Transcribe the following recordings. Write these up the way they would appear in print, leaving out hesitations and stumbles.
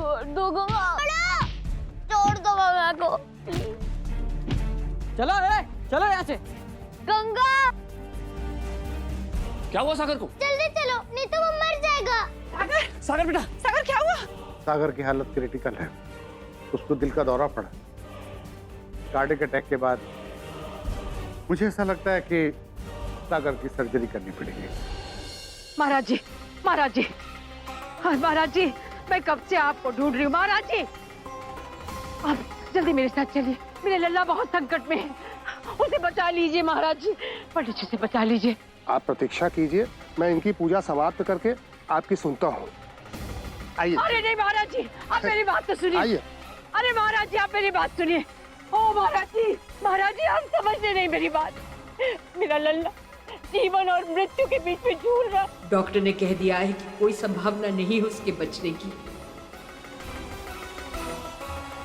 छोड़ दो गंगा, छोड़ दो गंगा को। चलो चलो यहाँ से। गंगा क्या हुआ सागर को? जल्दी चलो, नहीं तो वो मर जाएगा। सागर बेटा, सागर क्या हुआ? सागर की हालत क्रिटिकल है, उसको दिल का दौरा पड़ा। कार्डियक अटैक के बाद मुझे ऐसा लगता है कि सागर की सर्जरी करनी पड़ेगी। महाराज जी, महाराज जी, हाँ महाराज जी, मैं कब से आपको ढूंढ रही हूँ महाराज जी। आप जल्दी मेरे साथ चलिए, मेरे लल्ला बहुत संकट में है, उसे बचा लीजिए महाराज जी, पंडित जी से बचा लीजिए। आप प्रतीक्षा कीजिए, मैं इनकी पूजा समाप्त करके आपकी सुनता हूँ। आइए। अरे नहीं महाराज जी, आप मेरी बात तो सुनिए। आइए। अरे महाराज जी, आप मेरी बात सुनिए। ओ महाराज जी, आप समझते नहीं मेरी बात। मेरा लल्ला जीवन और मृत्यु के बीच में झूल रहा। डॉक्टर ने कह दिया है कि कोई संभावना नहीं है उसके बचने की।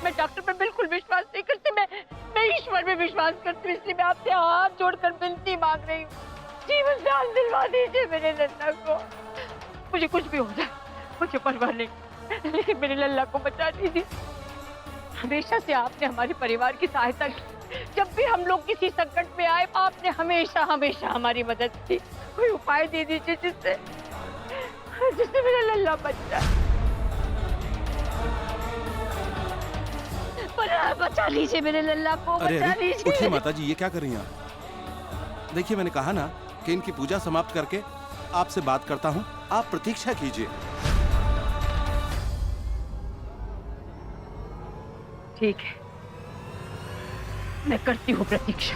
मैं डॉक्टर पर बिल्कुल विश्वास नहीं करती, मैं ईश्वर में विश्वास करती हूँ, इसलिए मैं आपसे हाथ जोड़कर विनती मांग रही हूँ, जीवन दान दिलवा दीजिए मेरे लल्ला को। मुझे कुछ भी हो जाए मुझे परवाह नहीं, लेकिन मेरे लल्ला को बचा दीजिए। हमेशा से आपने हमारे परिवार की सहायता की, जब भी हम लोग किसी संकट में आए आपने हमेशा हमेशा हमारी मदद की। कोई उपाय दे दीजिए जिससे मेरा लल्ला बच जाए। बचा लीजिए मेरे लल्ला को, बचा लीजिए। उठिए माता जी, ये क्या कर रही हैं आप? देखिए मैंने कहा ना कि इनकी पूजा समाप्त करके आपसे बात करता हूँ, आप प्रतीक्षा कीजिए। ठीक है, मैं करती हूँ प्रतीक्षा।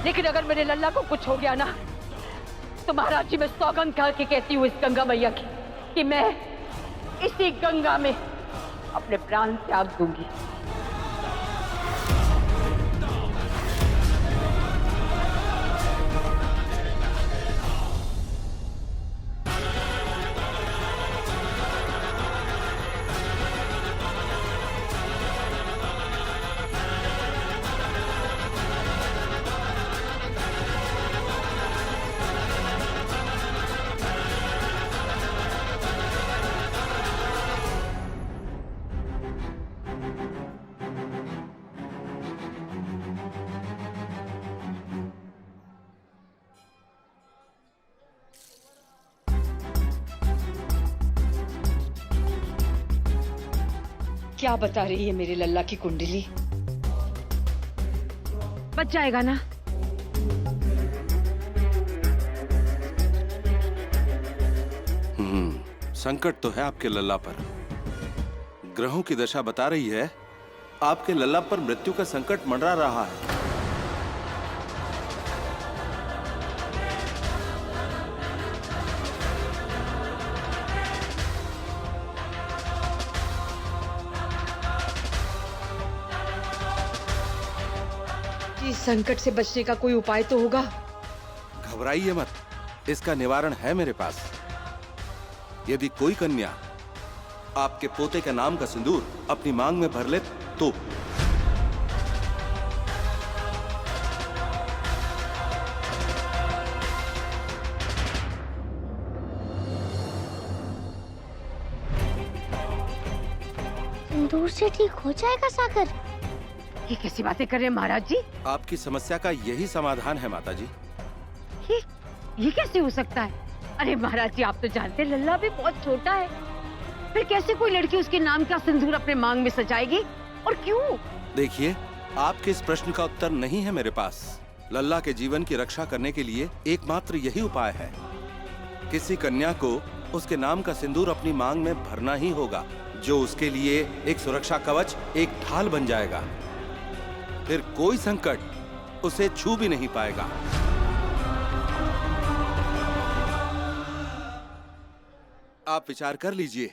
लेकिन अगर मेरे लल्ला को कुछ हो गया ना, तो महाराज जी मैं सौगंध खा के कहती हूँ इस गंगा मैया की कि मैं इसी गंगा में अपने प्राण त्याग दूंगी। क्या बता रही है मेरे लल्ला की कुंडली? बच जाएगा ना? संकट तो है आपके लल्ला पर। ग्रहों की दशा बता रही है आपके लल्ला पर मृत्यु का संकट मंडरा रहा है। इस संकट से बचने का कोई उपाय तो होगा। घबराइए मत, इसका निवारण है मेरे पास। यदि कोई कन्या आपके पोते के नाम का सिंदूर अपनी मांग में भर ले तो सिंदूर से ठीक हो जाएगा सागर? ये कैसी बातें कर रहे हैं महाराज जी? आपकी समस्या का यही समाधान है माता जी। ये कैसे हो सकता है? अरे महाराज जी, आप तो जानते हैं लल्ला भी बहुत छोटा है, फिर कैसे कोई लड़की उसके नाम का सिंदूर अपने मांग में सजाएगी, और क्यों? देखिए, आपके इस प्रश्न का उत्तर नहीं है मेरे पास। लल्ला के जीवन की रक्षा करने के लिए एकमात्र यही उपाय है। किसी कन्या को उसके नाम का सिंदूर अपनी मांग में भरना ही होगा, जो उसके लिए एक सुरक्षा कवच, एक ढाल बन जाएगा। फिर कोई संकट उसे छू भी नहीं पाएगा। आप विचार कर लीजिए,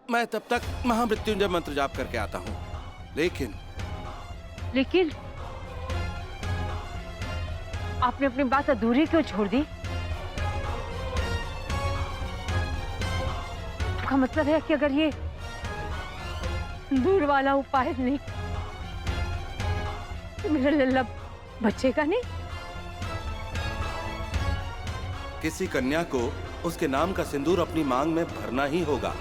मैं तब तक महामृत्युंजय मंत्र जाप करके आता हूँ। लेकिन आपने अपनी बात अधूरी क्यों छोड़ दी? का मतलब है कि अगर ये दूर वाला उपाय नहीं कि मेरा लल्ला बचेगा नहीं? किसी कन्या को उसके नाम का सिंदूर अपनी मांग में भरना ही होगा।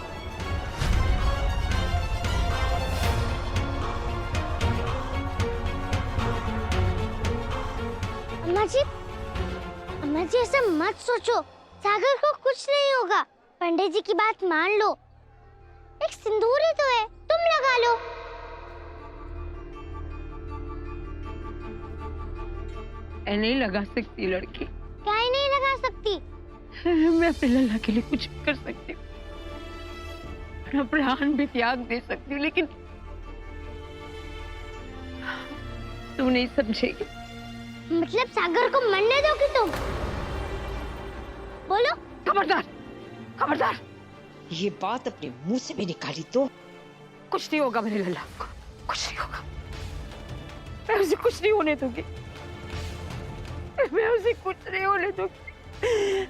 अम्मा जी ऐसा मत सोचो, सागर को कुछ नहीं होगा। पंडित जी की बात मान लो, एक सिंदूर ही तो है, तुम लगा लो। मैं नहीं लगा सकती लड़की। क्या ही नहीं लगा सकती? मैं अपने लल्ला के लिए कुछ कर सकती हूँ, अपना प्राण भी त्याग दे सकती हूँ, लेकिन तुम नहीं समझेगी। मतलब सागर को मरने दोगी तुम? बोलो। खबरदार, खबरदार! ये बात अपने मुंह से भी निकाली तो। कुछ नहीं होगा मेरे लल्ला को, कुछ नहीं होगा। मैं उसे कुछ नहीं होने दूंगी, मैं उसे कुछ नहीं होने दूंगी।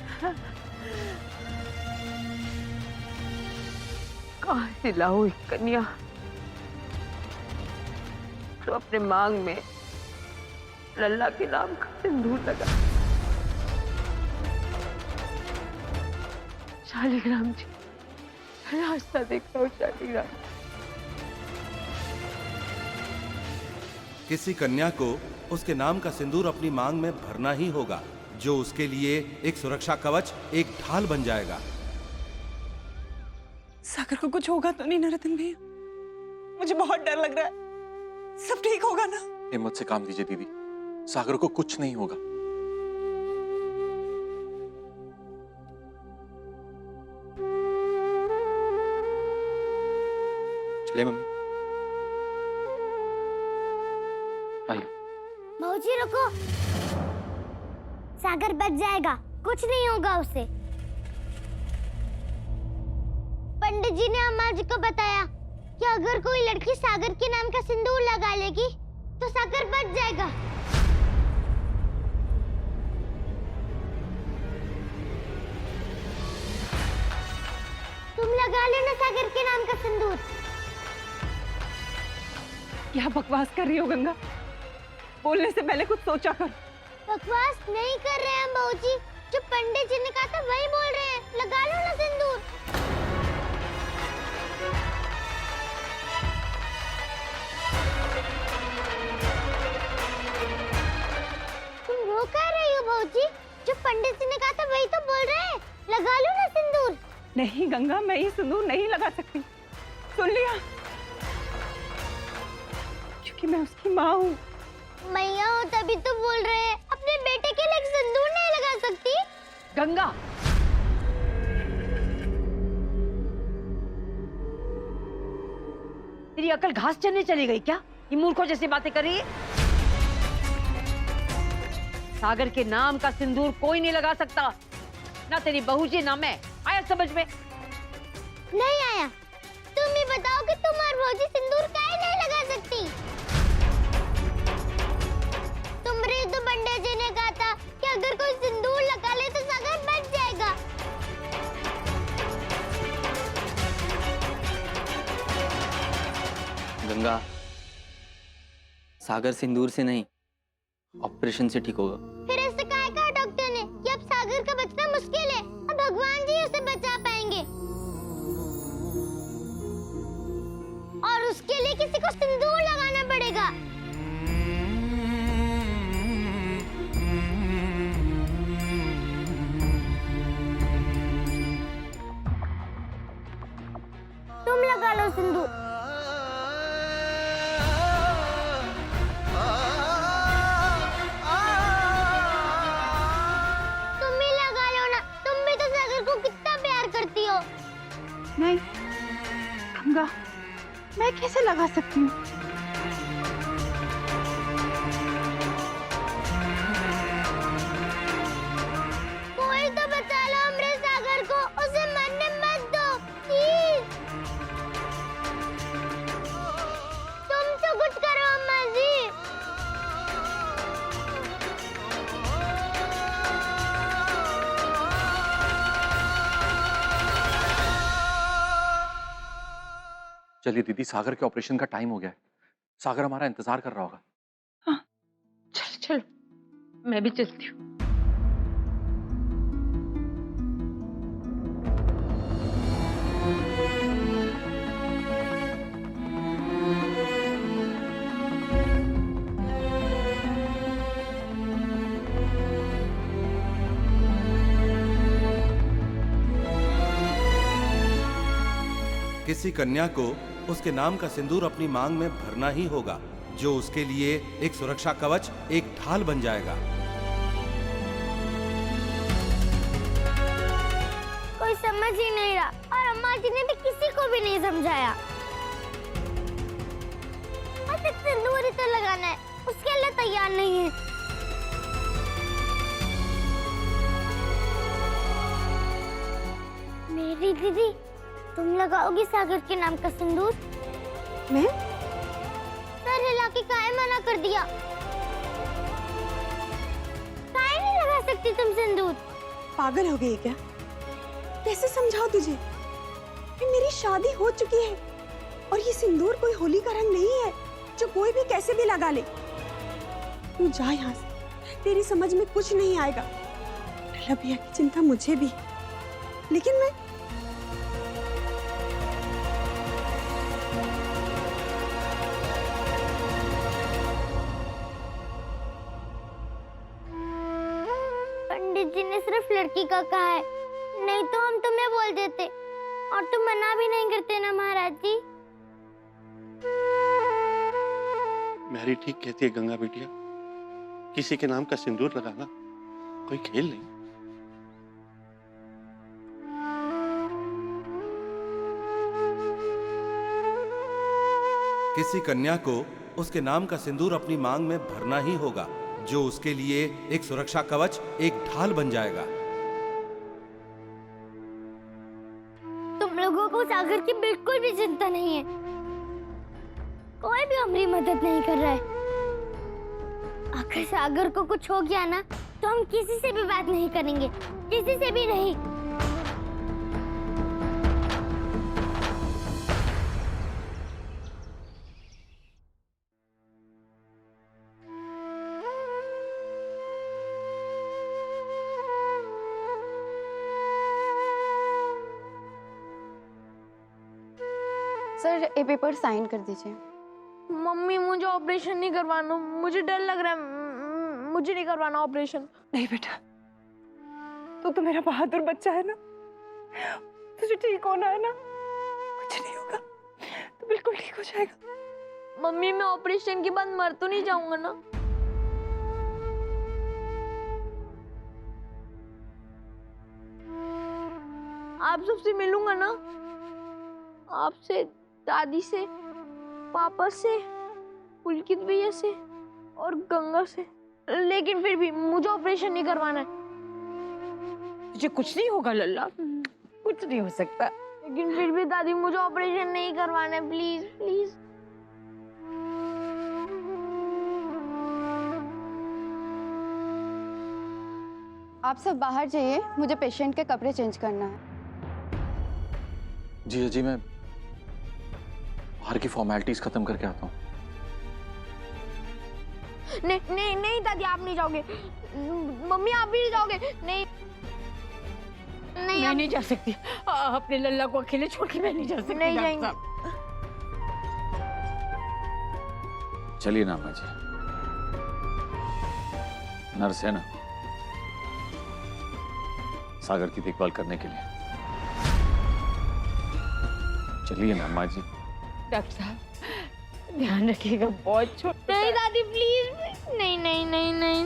कहाँ से लाऊं एक कन्या तो अपने मांग में लल्ला के नाम का सिंदूर लगा। शालिग्राम जी, रास्ता देखता हूँ शालिग्राम। किसी कन्या को उसके नाम का सिंदूर अपनी मांग में भरना ही होगा, जो उसके लिए एक सुरक्षा कवच, एक ढाल बन जाएगा। सागर को कुछ होगा तो नहीं ना रतन भैया? मुझे बहुत डर लग रहा है। सब ठीक होगा ना? हिम्मत से काम लीजिए दीदी, सागर को कुछ नहीं होगा। चले मम्मी। आइए। मौजी रुको, सागर बच जाएगा, कुछ नहीं होगा उसे। पंडित जी ने अम्मा जी को बताया कि अगर कोई लड़की सागर के नाम का सिंदूर लगा लेगी तो सागर बच जाएगा। तुम लगा लेना सागर के नाम का सिंदूर। क्या बकवास कर रही हो गंगा? बोलने से पहले कुछ सोचा कर। बकवास नहीं कर रहे हैं मौजी, जो पंडित जी ने कहा था वही बोल रहे हैं। लगा लो ना सिंदूर। तुम रो क्या रही हो मौजी? जो पंडित जी ने कहा था वही तो बोल रहे हैं। लगा लो ना सिंदूर। नहीं गंगा, मैं ये सिंदूर नहीं लगा सकती। सुन लिया? क्योंकि मैं उसकी माँ हूँ। मैया हो तभी तो बोल रहे हैं। अपने बेटे के लिए एक सिंदूर नहीं लगा सकती? गंगा, तेरी अकल घास चरने चली गई क्या? ये मूर्खों जैसी बातें कर रही है। सागर के नाम का सिंदूर कोई नहीं लगा सकता, ना तेरी बहू जी ना मैं। आया समझ में? नहीं आया। तुम ही बताओ कि तुम और भौजी सिंदूर काहे नहीं लगा सकती? तुमरे तो पंडित जी ने कहा था कि अगर कोई सिंदूर लगा ले तो सागर बच जाएगा। गंगा, सागर सिंदूर से नहीं, ऑपरेशन से ठीक होगा। फिर ऐसे काहे कहा डॉक्टर ने कि अब सागर का बचना मुश्किल है, अब भगवान जी उसे बचा पाएंगे। और उसके लिए किसी को सिंदूर लगाना पड़ेगा। तुम लगा लो सिंदूर। तुम ही लगा लो ना, तुम भी तो सागर को कितना प्यार करती हो। नहीं गंगा, मैं कैसे लगा सकती हूँ? कोई तो बचा लो हमरे सागर को, उसे मरने मत दो प्लीज। तुम तो कुछ करो अम्मा जी। चलिए दीदी, सागर के ऑपरेशन का टाइम हो गया है। सागर हमारा इंतजार कर रहा होगा। हाँ, चलो मैं भी चलती हूँ। किसी कन्या को उसके नाम का सिंदूर अपनी मांग में भरना ही होगा, जो उसके लिए एक सुरक्षा कवच, एक ढाल बन जाएगा। कोई समझ ही नहीं रहा और अम्मा जी ने भी किसी को भी नहीं समझाया। बस एक सिंदूर ही तो लगाना है, उसके लिए तैयार नहीं है। मेरी दीदी, तुम लगाओगी सागर के नाम का सिंदूर? मैं? सर हिला के काहे मना कर दिया? काहे नहीं लगा सकती तुम सिंदूर? पागल हो गई क्या? कैसे समझाओ तुझे कि मेरी शादी हो चुकी है और ये सिंदूर कोई होली का रंग नहीं है जो कोई भी कैसे भी लगा ले। तू जा यहाँ से, तेरी समझ में कुछ नहीं आएगा। लल्ला भैया की चिंता मुझे भी, लेकिन मैं पंडित जी ने सिर्फ लड़की का कहा है, नहीं तो हम तुम्हें बोल देते और तुम मना भी नहीं करते ना महाराज जी। मैरी ठीक कहती है गंगा बिटिया, किसी के नाम का सिंदूर लगाना कोई खेल नहीं। किसी कन्या को उसके नाम का सिंदूर अपनी मांग में भरना ही होगा, जो उसके लिए एक सुरक्षा कवच, एक ढाल बन जाएगा। तुम लोगों को सागर की बिल्कुल भी चिंता नहीं है, कोई भी हमारी मदद नहीं कर रहा है। अगर सागर को कुछ हो गया ना तो हम किसी से भी बात नहीं करेंगे, किसी से भी नहीं। सर ये पेपर साइन कर दीजिए। मम्मी मुझे ऑपरेशन नहीं करवाना, मुझे डर लग रहा है। मुझे नहीं करवाना ऑपरेशन। नहीं बेटा, तू तो मेरा बहादुर बच्चा है ना, तुझे ठीक होना है ना, कुछ नहीं होगा, तू बिल्कुल ठीक हो जाएगा। मम्मी मैं ऑपरेशन के बाद मर तो नहीं जाऊंगा ना? आप सबसे मिलूंगा ना, आपसे, दादी से, पापा से, पुलकित भैया से और गंगा से। लेकिन फिर भी मुझे ऑपरेशन नहीं करवाना है। तुझे कुछ नहीं होगा लल्ला, कुछ नहीं हो सकता। लेकिन फिर भी दादी मुझे ऑपरेशन नहीं करवाना है, प्लीज प्लीज। आप सब बाहर जाइए, मुझे पेशेंट के कपड़े चेंज करना है। जी जी, मैं बाहर की फॉर्मेलिटीज खत्म करके आता हूँ। नहीं नहीं नहीं दादी, आप नहीं जाओगे। मम्मी आप भी नहीं जाओगे। नहीं नहीं, मैं नहीं जा सकती, अपने लल्ला को अकेले छोड़ के मैं नहीं जा सकती। नहीं जाएंगे। चलिए ना अम्मा जी, नर्स है ना सागर की देखभाल करने के लिए। चलिए ना अम्मा जी। डॉक्टर साहब ध्यान रखिएगा, बहुत छोटा। नहीं दादी प्लीज, नहीं नहीं नहीं नहीं।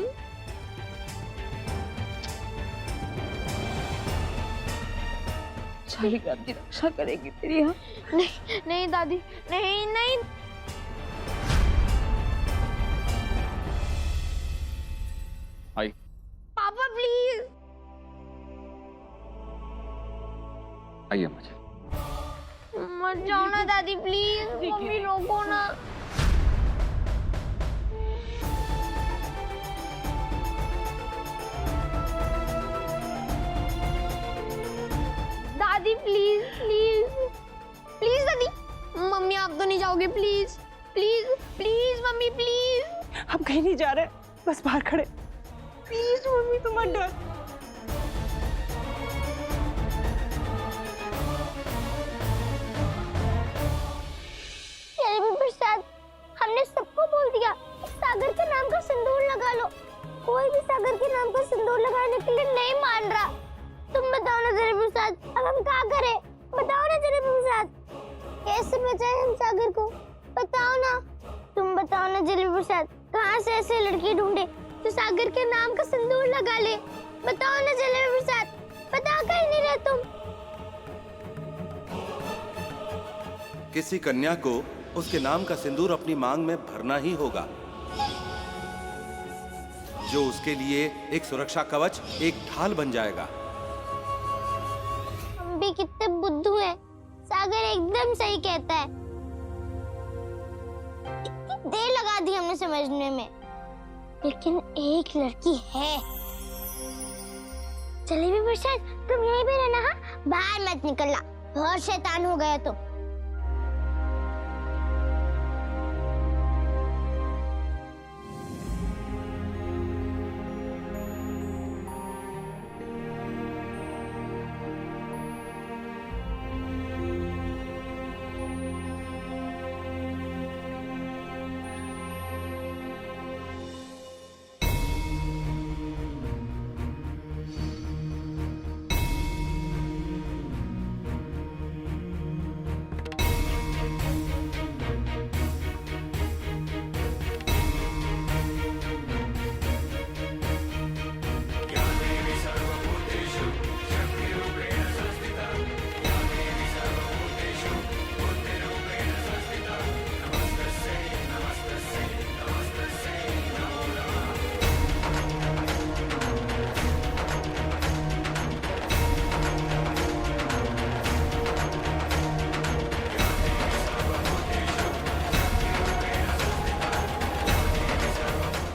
सारी रात की रक्षा करेगी तेरी। हाँ नहीं नहीं दादी, नहीं नहीं। आई पापा प्लीज। आइए अम्मा जी। मत जाओ ना दादी प्लीज, मम्मी रोको ना। दादी प्लीज प्लीज प्लीज दादी। मम्मी आप तो नहीं जाओगे, please please please mummy please. हम कहीं नहीं जा रहे, बस बाहर खड़े, प्लीज मम्मी तुम मत डर। जलेबी प्रसाद, हमने सबको बोल दिया सागर के नाम का सिंदूर लगा लो। कोई भी सागर के नाम का सिंदूर लगाने के लिए नहीं मान रहा। तुम बताओ ना जलेबी प्रसाद, अब हम क्या करें? बताओ ना जलेबी प्रसाद, कैसे बचाएं हम सागर को? बताओ ना, तुम बताओ ना जलेबी प्रसाद, कहाँ से ऐसे लड़की ढूंढे जो सागर के नाम का सिंदूर लगा ले? बताओ ना जलेबी प्रसाद, बता कहीं नहीं रहे तुम। किसी कन्या को उसके नाम का सिंदूर अपनी मांग में भरना ही होगा, जो उसके लिए एक सुरक्षा कवच, एक ढाल बन जाएगा। हम भी कितने बुद्धू हैं, सागर एकदम सही कहता है। इतनी देर लगा दी हमने समझने में, लेकिन एक लड़की है। जलेबी प्रसाद, तुम यहीं पे रहना, हाँ? बाहर मत निकलना, बहुत शैतान हो गया तुम।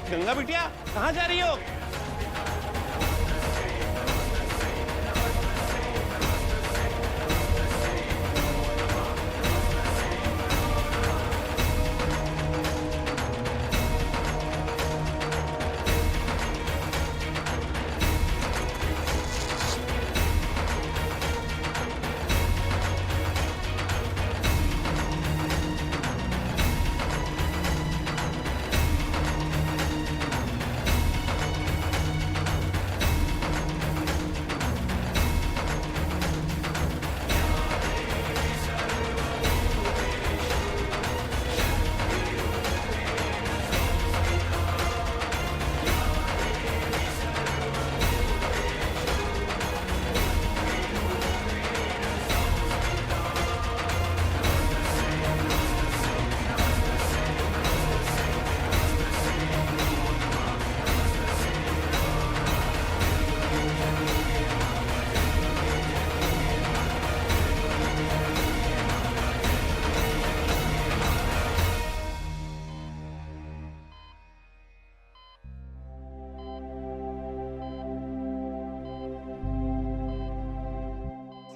गंगा बिटिया, कहाँ जा रही हो?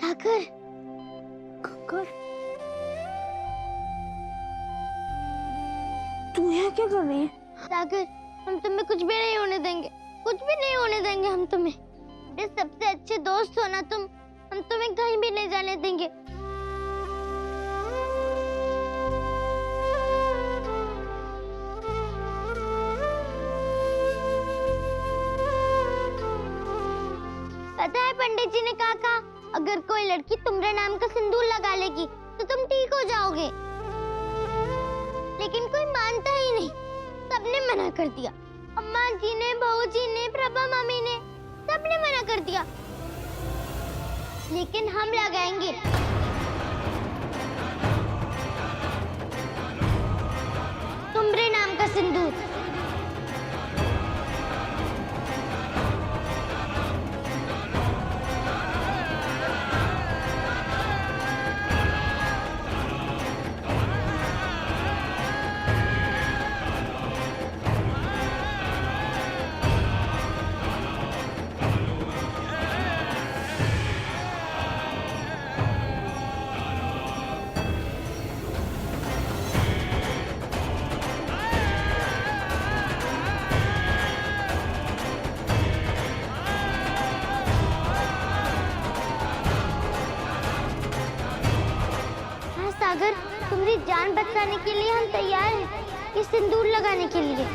सागर, कुकुर, तू यहाँ क्या कर रही है? सागर, हम तुम्हें कुछ भी नहीं होने देंगे, कुछ भी नहीं होने देंगे हम तुम्हें। मेरे सबसे अच्छे दोस्त हो ना तुम, हम तुम्हें कहीं भी नहीं जाने देंगे। पता है पंडित जी ने क्या कहा? अगर कोई लड़की तुम्हारे नाम का सिंदूर लगा लेगी तो तुम ठीक हो जाओगे। लेकिन कोई मानता ही नहीं, सबने मना कर दिया। अम्मा जी ने, बहू जी ने, प्रभा मम्मी ने, सबने मना कर दिया। लेकिन हम लगाएंगे। तुम्हारे नाम का सिंदूर। जान बचाने के लिए हम तैयार हैं, ये सिंदूर लगाने के लिए।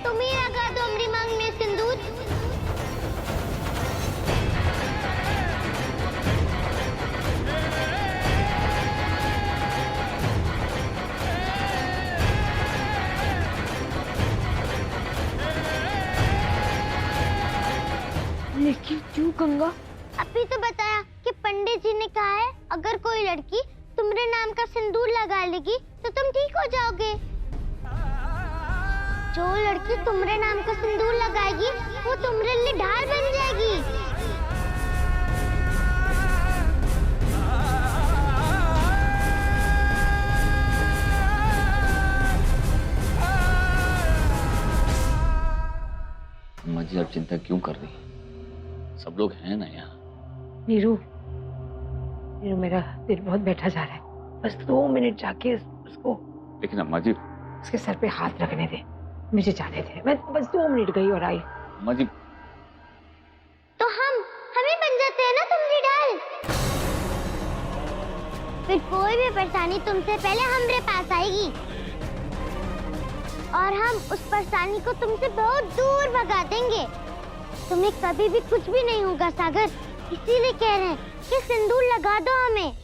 तुम ही लगा दो हमारी मांग में सिंदूर। लेकिन क्यों गंगा? अभी तो बताया कि पंडित जी ने कहा है अगर कोई लड़की तुम्हारे नाम का सिंदूर लगा लेगी तो तुम ठीक हो जाओगे। जो लड़की तुम्हारे नाम का सिंदूर लगाएगी वो तुम्हारे लिए ढाल बन जाएगी। अम्मा जी आप चिंता क्यों कर रही हैं? सब लोग हैं ना यहाँ। नीरू, नीरू मेरा दिल बहुत बैठा जा रहा है। बस 2 मिनट जाके उसको लेकिन अम्मा जी उसके सर पे हाथ रखने दे, मुझे जाने दे। मैं बस 2 मिनट गई और आई। अम्मा जी तो हमें बन जाते हैं ना तुम्हारी ढाल। फिर कोई भी परेशानी तुमसे पहले हमारे पास आएगी और हम उस परेशानी को तुमसे बहुत दूर भगा देंगे। तुम्हें कभी भी कुछ भी नहीं होगा सागर, इसीलिए कह रहे हैं कि सिंदूर लगा दो हमें।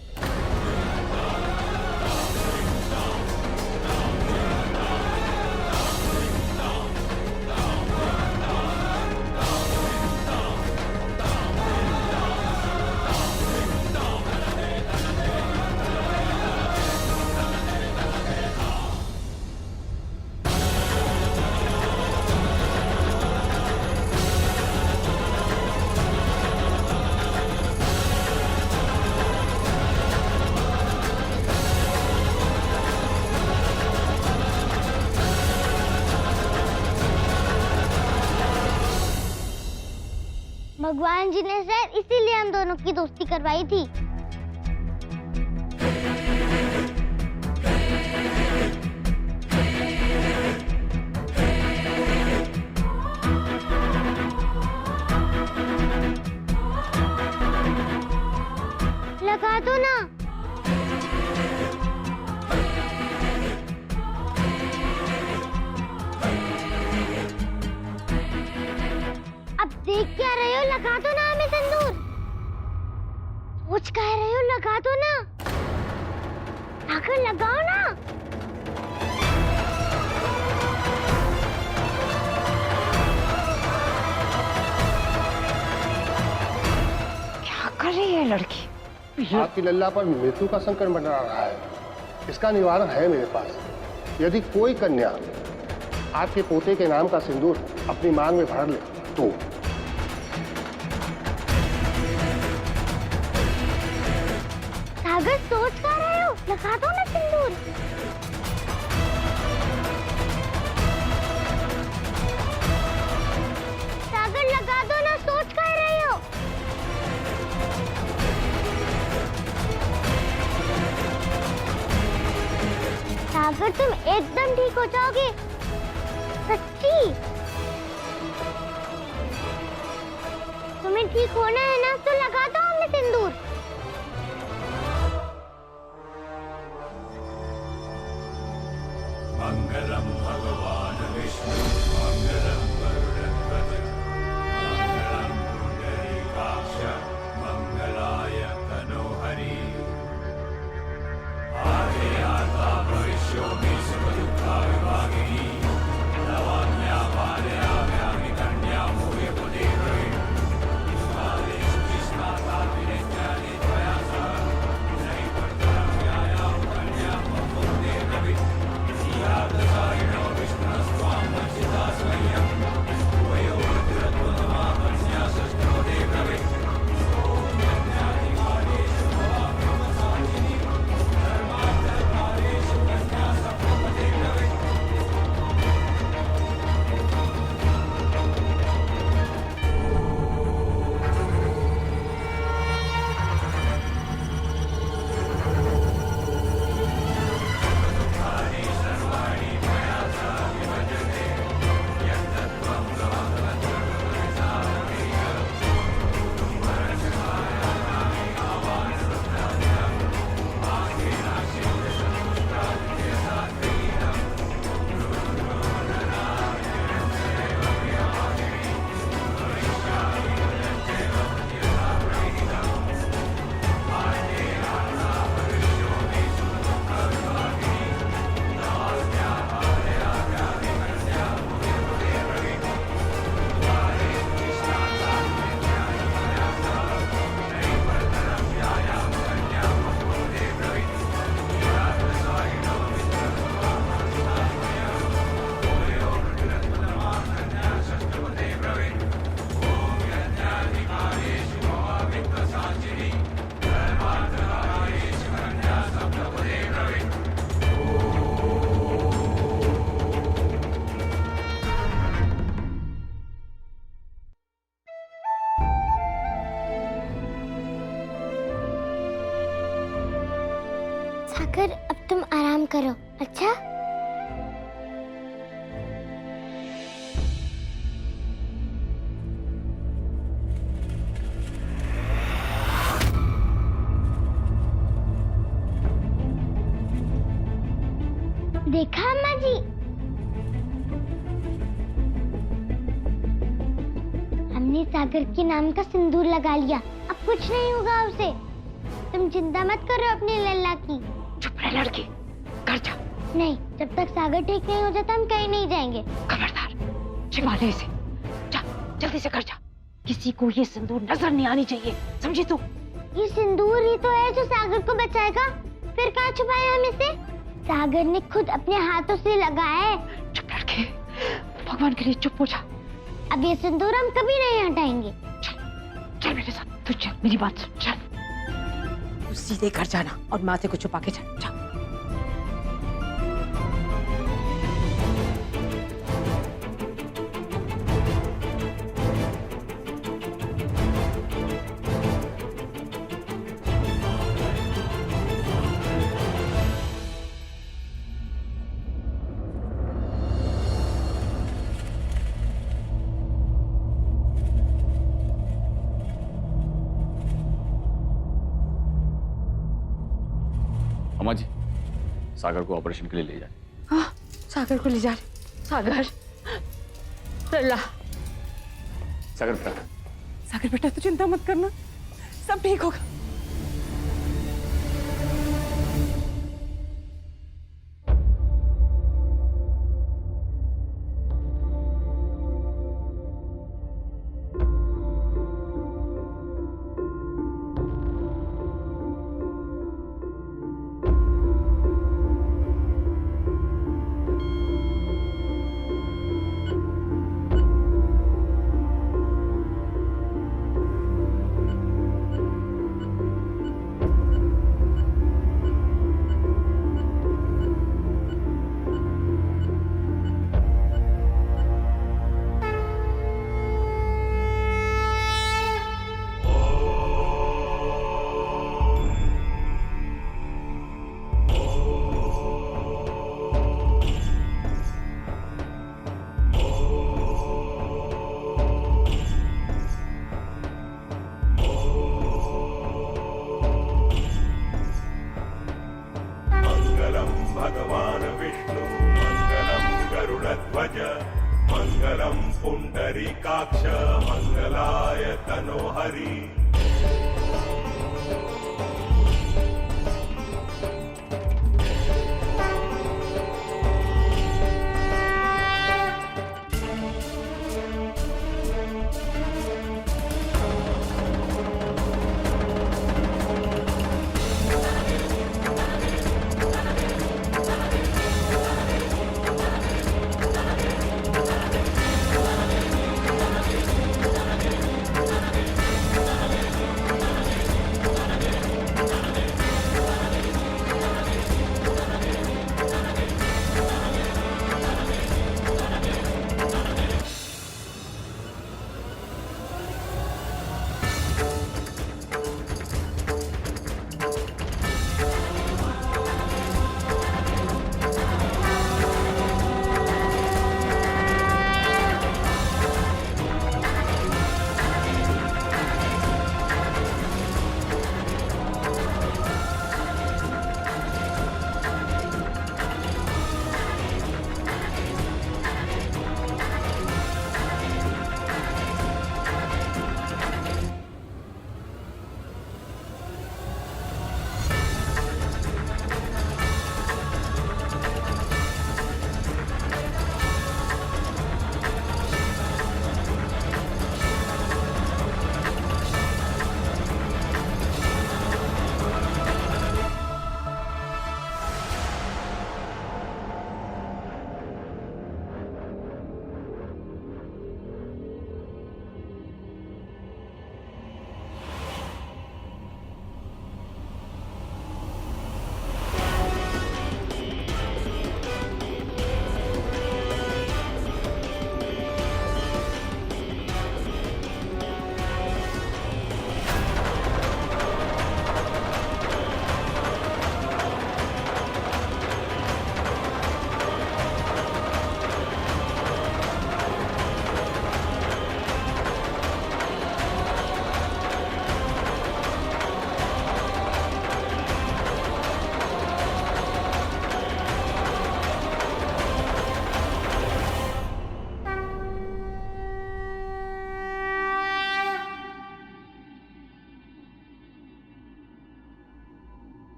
भगवान जी ने शायद इसीलिए हम दोनों की दोस्ती करवाई थी। लगा दो ना। अब देख क्या रहे हो, लगा दो ना हमें सिंदूर। सोच कह रहे हो, लगा दो ना। सागर लगाओ ना। क्या कर रही है लड़की? आपकी लल्ला पर मृत्यु का संकट मंडरा रहा है। इसका निवारण है मेरे पास। यदि कोई कन्या आपके पोते के नाम का सिंदूर अपनी मांग में भर ले तो सागर सोच कर रहे हो, लगा दो ना सिंदूर। सागर लगा दो ना, सोच कर रहे हो। सागर तुम एकदम ठीक हो जाओगे, सच्ची। तुम्हें ठीक होना है ना, तो लगा दो हमें सिंदूर। मंगलम भगवान विष्णु मंगलम गरुड़ध्वज मंगलम पुंडरीकाक्ष मंगलाय तनोहरि आदे आता भविष्योमि सुखदुःखा विभागिनी नवान्या पादयाम्यामि कन्या भूय पुदेवै स्नादेषु सागर अब तुम आराम करो, अच्छा? देखा अम्मा जी, हमने सागर के नाम का सिंदूर लगा लिया, अब कुछ नहीं होगा उसे। तुम चिंता मत करो अपनी लल्ला की। चुप रह लड़की, घर जा। नहीं, जब तक सागर ठीक नहीं हो जाता हम कहीं नहीं जाएंगे। खबरदार, छिपा ले इसे। जा, जल्दी से घर जा। किसी को ये सिंदूर नजर नहीं आनी चाहिए, समझी तू? ये सिंदूर ही तो है जो सागर को बचाएगा, फिर कहाँ छुपाए हम इसे? सागर ने खुद अपने हाथों से लगाया है। चुप लड़के, भगवान के लिए चुप हो जा। अब ये सिंदूर हम कभी नहीं हटाएंगे। चल मेरे साथ, तू चल, मेरी बात सुन, चल। तू सीधे घर जाना और माथे को छुपा के चल, जा। अम्मा जी, सागर को ऑपरेशन के लिए ले जाए। हाँ, सागर को ले जा रहे। सागर, लल्ला। सागर बेटा। सागर बेटा तू चिंता मत करना, सब ठीक होगा। भगवान विष्णु मंगलम गरुड़ध्वज मंगलम पुंडरीकाक्ष मंगलाय तनोहरि।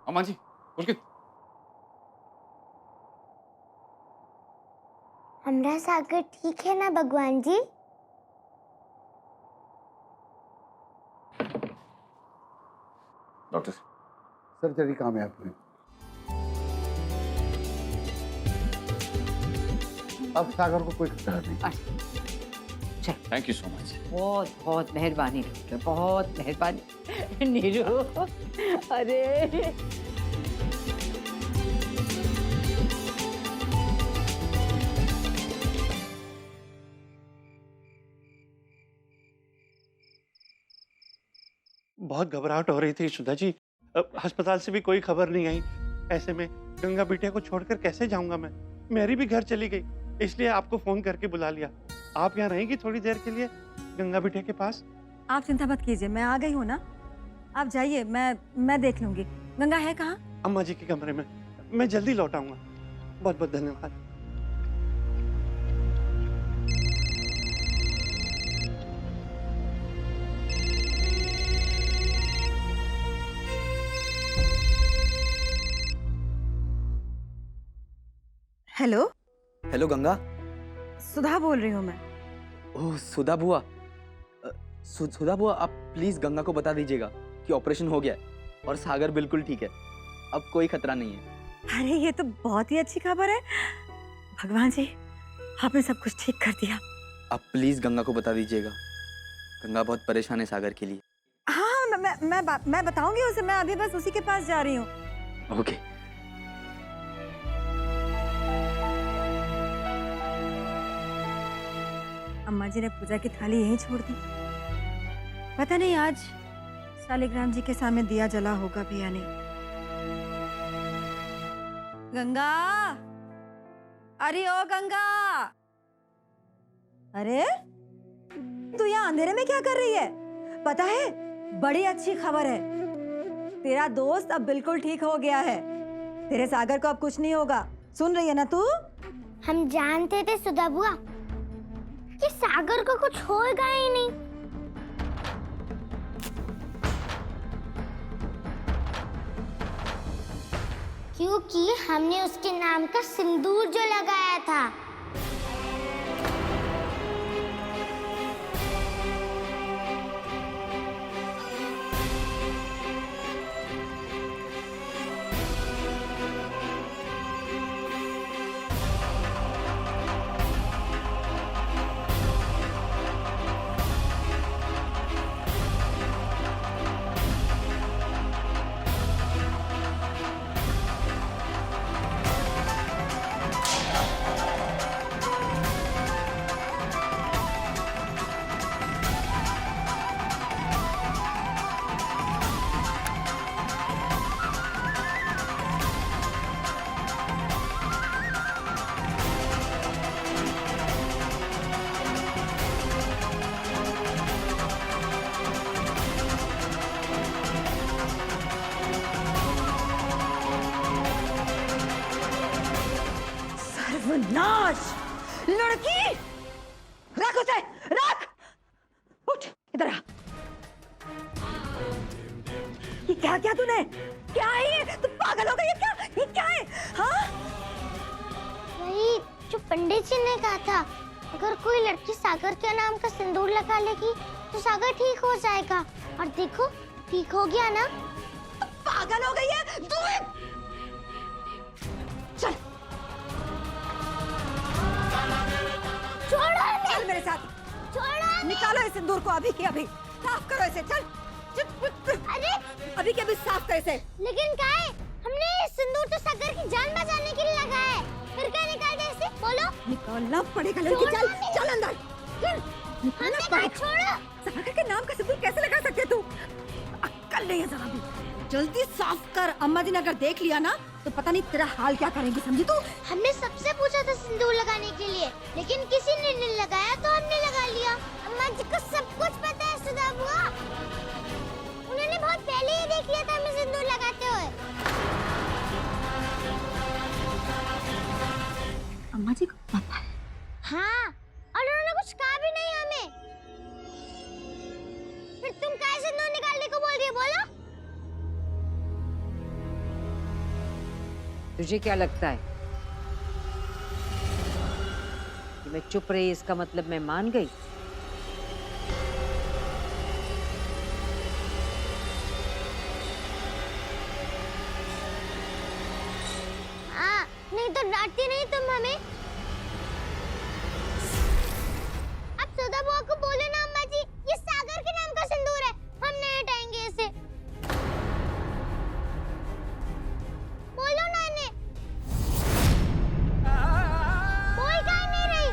अम्मा जी उठ के। हमरा सागर ठीक है ना भगवान जी? डॉक्टर सर्जरी कामयाब हुई। अब सागर को कोई खतरा नहीं। Thank you so much. बहुत बहुत मेहरबानी डॉक्टर, बहुत मेहरबानी। नीरू, अरे बहुत घबराहट हो रही थी सुधा जी। अस्पताल से भी कोई खबर नहीं आई। ऐसे में गंगा बिटिया को छोड़कर कैसे जाऊंगा मैं? मेरी भी घर चली गई, इसलिए आपको फोन करके बुला लिया। आप यहाँ रहेंगी थोड़ी देर के लिए गंगा बिटिया के पास? आप चिंता मत कीजिए, मैं आ गई हूँ ना। आप जाइए, मैं देख लूंगी। गंगा है कहाँ? अम्मा जी के कमरे में। मैं जल्दी लौट आऊंगा। बहुत बहुत धन्यवाद। Hello hello Ganga. सुधा बोल रही हूँ मैं। ओह सुधा बुआ। सुधा बुआ, आप प्लीज गंगा को बता दीजिएगा कि ऑपरेशन हो गया है और सागर बिल्कुल ठीक है। अब कोई खतरा नहीं है। अरे ये तो बहुत ही अच्छी खबर है। भगवान जी, आपने सब कुछ ठीक कर दिया। आप प्लीज गंगा को बता दीजिएगा। गंगा बहुत परेशान है सागर के लिए। हाँ, मैं बताऊंगी उसे। मैं अभी बस उसी के पास जा रही हूँ। ओके। अम्मा जी ने पूजा की थाली यहीं छोड़ दी। पता नहीं आज शालिग्राम जी के सामने दिया जला होगा भी या नहीं। गंगा, अरे ओ गंगा, अरे तू यहाँ अंधेरे में क्या कर रही है? पता है, बड़ी अच्छी खबर है। तेरा दोस्त अब बिल्कुल ठीक हो गया है। तेरे सागर को अब कुछ नहीं होगा। सुन रही है ना तू? हम जानते थे सुधा बुआ कि सागर को कुछ होगा ही नहीं। क्योंकि हमने उसके नाम का सिंदूर जो लगाया था। सर्वनाश! लड़की, रख उसे, रख! उठ, इधर आ। ये क्या किया तूने? क्या है ये? तू पागल हो गई है क्या? ये क्या है? हाँ? वही जो पंडित जी ने कहा था, अगर कोई लड़की सागर के नाम का सिंदूर लगा लेगी तो सागर ठीक हो जाएगा। और देखो, ठीक हो गया ना? तू पागल हो गई है? चल, छोड़ो, चल मेरे साथ। छोड़ो, निकालो इस सिंदूर को अभी के अभी। साफ करो इसे। चल, अरे अभी के अभी साफ कर इसे। लेकिन क्या है? हमने सिंदूर तो सागर की जान बचाने के लिए लगाया है। फिर क्या निकाल दे इसे? बोलो। निकालना पड़ेगा लड़की। चल, चल अंदर। चल, निकालना पड़ेगा। छोड़ो। सागर के नाम का सिंदूर कैसे लगा सकते तू? अक्कल नहीं है जरा भी। जल्दी साफ कर। अम्मा जी ने अगर देख लिया ना तो पता नहीं तेरा हाल क्या करेंगी, समझी तू? हमने सबसे पूछा था सिंदूर लगाने के लिए, लेकिन किसी ने नहीं लगाया तो हमने लगा लिया। अम्मा जी को सब कुछ पता है सुधा बुआ। उन्होंने बहुत पहले ही देख लिया था हमें सिंदूर लगाते हुए। अम्मा जी को पता है? हाँ, और उन्होंने कुछ कहा भी नहीं हमें। फिर तुम क्या सिंदूर निकालने को बोल रही हो? बोलो। तुझे क्या लगता है कि मैं चुप रही इसका मतलब मैं मान गई? हाँ, नहीं तो डांटती नहीं तुम हमें। अब सुधा बुआ को बोलो ना अम्मा जी, ये सागर के नाम का सिंदूर है, हम नहीं हटाएंगे इसे। बोलो ना इन्हें। बोल काहे नहीं रही?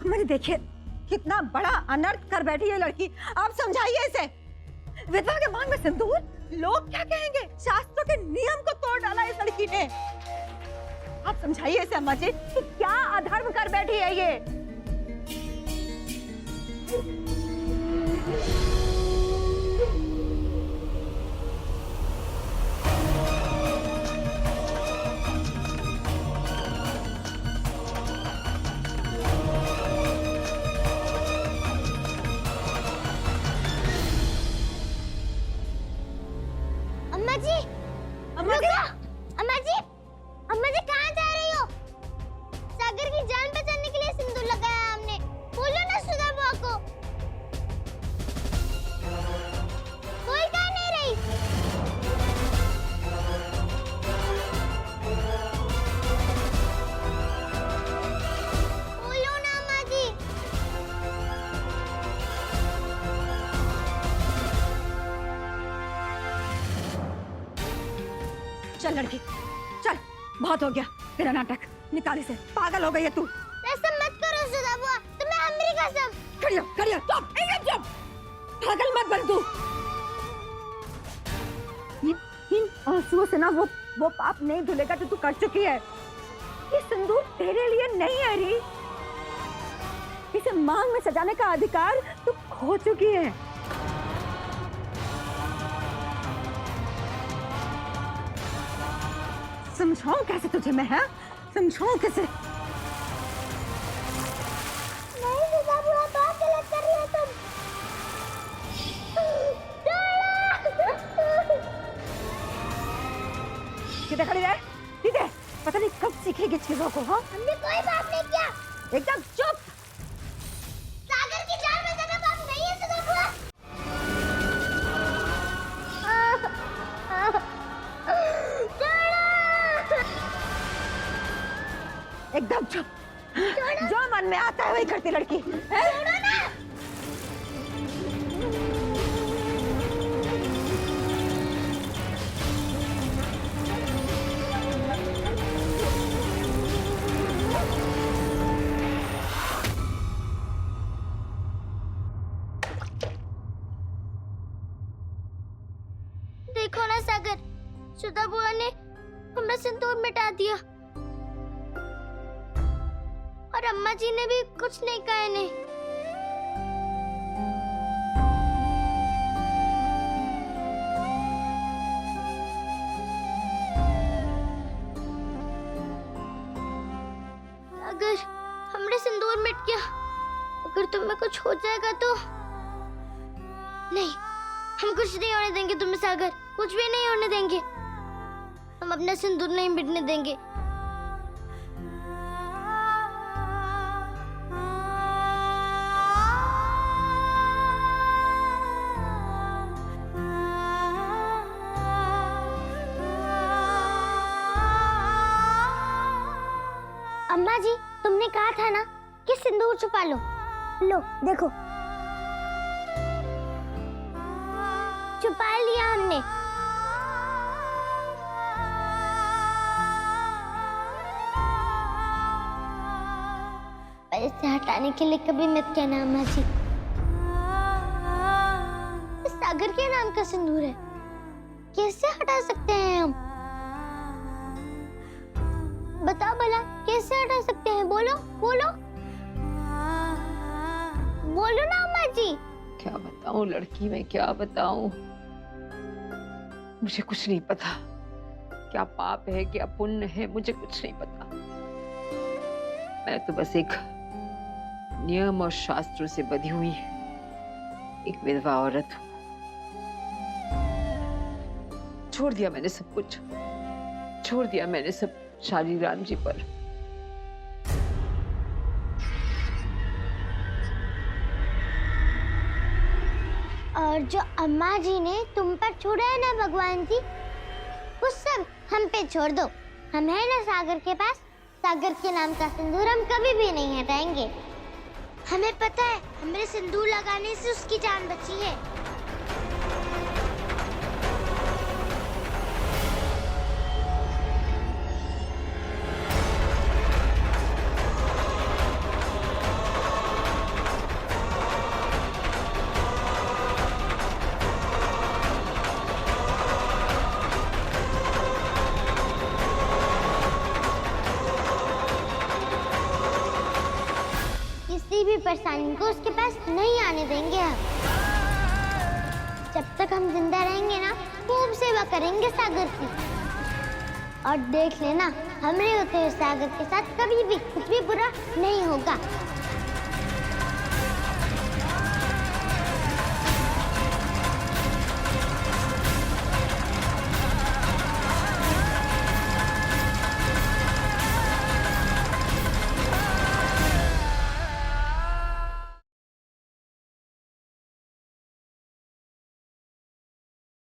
मैंने देखिए कितना बड़ा अनर्थ कर बैठी है लड़की। आप समझाइए इसे। विधवा के मांग में सिंदूर, लोग क्या कहेंगे? शास्त्रों के नियम को तोड़ डाला इस लड़की ने। आप समझाइए इसे अम्मा जी कि क्या अधर्म कर बैठी है ये। अम्मा जी, अम्मा जी, अम्मा जी कहाँ जा रही हो? सागर की जान बचाने के लिए सिंदूर लगाया हमने। बोलो ना सुधा बुआ को। बोल काहे नहीं रही? बोलो ना अम्मा जी। चल लड़की चल, बहुत हो गया तेरा नाटक। निकाल इसे, पागल हो गई है तू। ऐसा मत करो सुधा बुआ, तुम्हें हमारी कसम। खड़िया चुप, एकदम चुप। पागल मत बन तू। इन आंसुओं से ना वो पाप नहीं धुलेगा जो तू कर चुकी है। ये सिंदूर तेरे लिए नहीं है री। इसे मांग में सजाने का अधिकार तू खो चुकी है। समझाऊं कैसे तुझे मैं? है समझाऊं कैसे? नहीं सुधा बुआ, बहुत गलत कर रही हो तुम। सीधे खड़ी रह, सीधे। पता नहीं कब सीखेगी चीजों को। हाँ, हमने कोई बात नहीं किया। एकदम चुप। सागर की जान बचाना पाप नहीं है सुधा बुआ। एकदम चुप। जो मन में आता है वही करती लड़की है? देखो ना सागर, सुधा बुआ ने हमारा सिंदूर मिटा दिया और अम्मा जी ने भी कुछ नहीं कहा इन्हें। अगर हमारे सिंदूर मिट गया, अगर तुम्हें कुछ हो जाएगा तो नहीं, हम कुछ नहीं होने देंगे तुम्हें सागर, कुछ भी नहीं होने देंगे। हम अपना सिंदूर नहीं मिटने देंगे। अम्मा जी, तुमने कहा था ना कि सिंदूर छुपा लो। लो देखो, छुपा लिया हमने। पर इसे हटाने के लिए कभी मत कहना अम्मा जी। इस सागर के नाम का सिंदूर है, कैसे हटा सकते हैं हम? बताओ भला, कैसे हटा सकते हैं? बोलो बोलो बोलो ना अम्मा जी। क्या बताऊं लड़की, मैं क्या बताऊं? मुझे कुछ नहीं पता। क्या पाप है, क्या पुण्य है, मुझे कुछ नहीं पता। मैं तो बस एक नियम और शास्त्रों से बंधी हुई एक विधवा औरत हूँ। छोड़ दिया मैंने सब कुछ, छोड़ दिया मैंने सब शाली राम जी पर। और जो अम्मा जी ने तुम पर छोड़ा है ना भगवान जी, वो सब हम पे छोड़ दो। हम है ना सागर के पास, सागर के नाम का सिंदूर हम कभी भी नहीं हटाएंगे। हमें पता है हमारे सिंदूर लगाने से उसकी जान बची है। किसी भी परेशानी को उसके पास नहीं आने देंगे हम। जब तक हम जिंदा रहेंगे ना, खूब सेवा करेंगे सागर की। और देख लेना, हमरे होते हुए सागर के साथ कभी भी कुछ भी बुरा नहीं होगा।